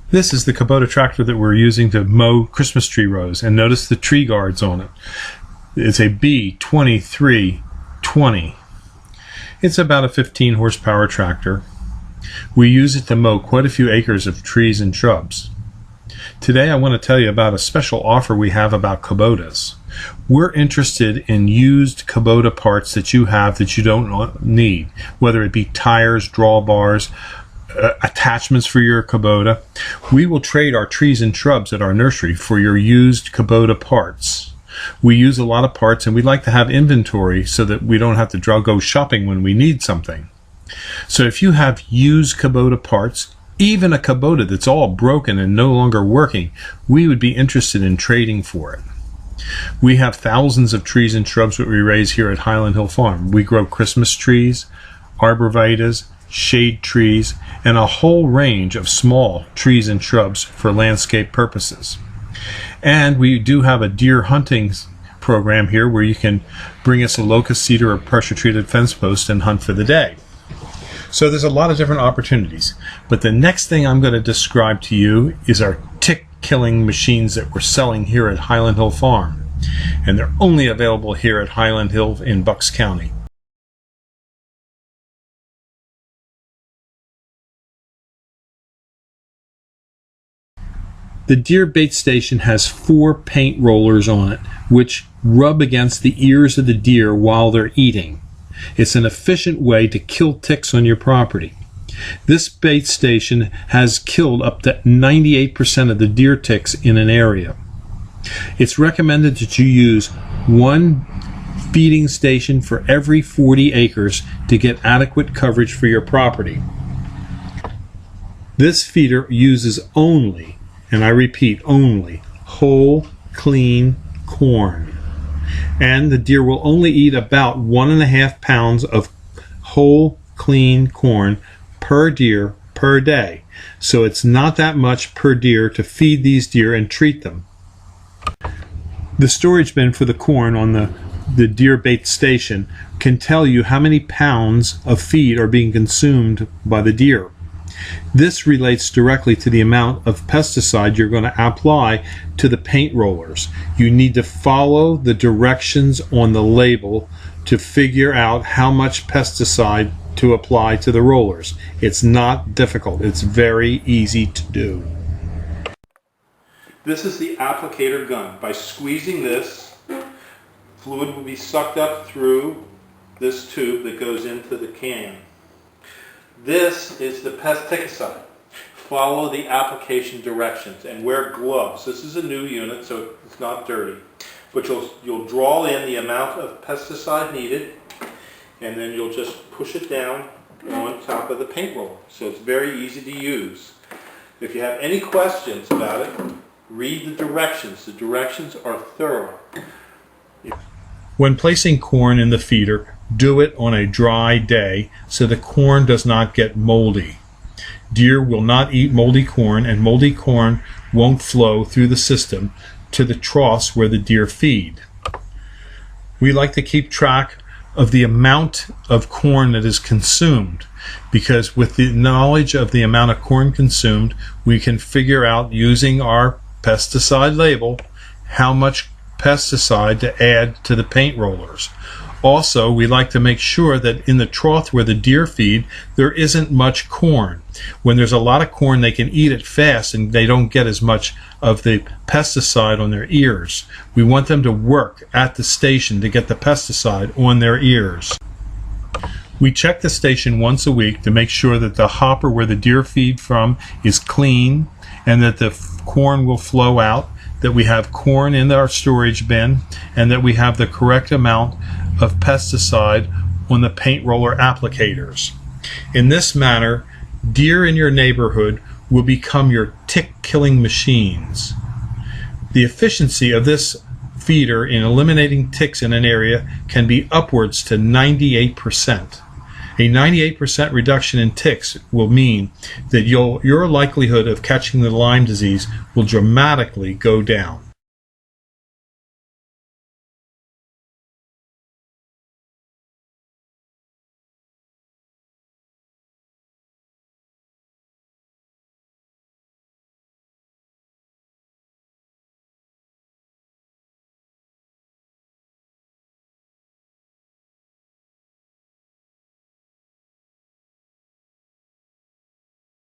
This is the Kubota tractor that we're using to mow Christmas tree rows, and notice the tree guards on it. It's a B2320. It's about a 15 horsepower tractor. We use it to mow quite a few acres of trees and shrubs. Today I want to tell you about a special offer we have about Kubotas. We're interested in used Kubota parts that you have that you don't need, whether it be tires, drawbars, attachments for your Kubota. We will trade our trees and shrubs at our nursery for your used Kubota parts. We use a lot of parts and we'd like to have inventory so that we don't have to go shopping when we need something. So if you have used Kubota parts, even a Kubota that's all broken and no longer working, we would be interested in trading for it. We have thousands of trees and shrubs that we raise here at Highland Hill Farm. We grow Christmas trees, arborvitaes, shade trees, and a whole range of small trees and shrubs for landscape purposes. And we do have a deer hunting program here where you can bring us a locust cedar or pressure treated fence post and hunt for the day. So there's a lot of different opportunities, but the next thing I'm going to describe to you is our tick killing machines that we're selling here at Highland Hill Farm, and they're only available here at Highland Hill in Bucks County. The deer bait station has 4 paint rollers on it, which rub against the ears of the deer while they're eating. It's an efficient way to kill ticks on your property. This bait station has killed up to 98% of the deer ticks in an area. It's recommended that you use 1 feeding station for every 40 acres to get adequate coverage for your property. This feeder uses only, and I repeat, only whole, clean corn. And the deer will only eat about 1.5 pounds of whole, clean corn per deer per day. So it's not that much per deer to feed these deer and treat them. The storage bin for the corn on the deer bait station can tell you how many pounds of feed are being consumed by the deer. This relates directly to the amount of pesticide you're going to apply to the paint rollers. You need to follow the directions on the label to figure out how much pesticide to apply to the rollers. It's not difficult. It's very easy to do. This is the applicator gun. By squeezing this, fluid will be sucked up through this tube that goes into the can. This is the pesticide. Follow the application directions and wear gloves. This is a new unit, so it's not dirty. But you'll draw in the amount of pesticide needed, and then you'll just push it down on top of the paint roller. So it's very easy to use. If you have any questions about it, read the directions. The directions are thorough. When placing corn in the feeder, do it on a dry day so the corn does not get moldy. Deer will not eat moldy corn, and moldy corn won't flow through the system to the troughs where the deer feed. We like to keep track of the amount of corn that is consumed, because with the knowledge of the amount of corn consumed, we can figure out, using our pesticide label, how much pesticide to add to the paint rollers. Also, we like to make sure that in the trough where the deer feed, there isn't much corn. When there's a lot of corn, they can eat it fast and they don't get as much of the pesticide on their ears. We want them to work at the station to get the pesticide on their ears. We check the station once a week to make sure that the hopper where the deer feed from is clean and that the corn will flow out, that we have corn in our storage bin, and that we have the correct amount of pesticide on the paint roller applicators. In this manner, deer in your neighborhood will become your tick-killing machines. The efficiency of this feeder in eliminating ticks in an area can be upwards to 98%. A 98% reduction in ticks will mean that your likelihood of catching the Lyme disease will dramatically go down.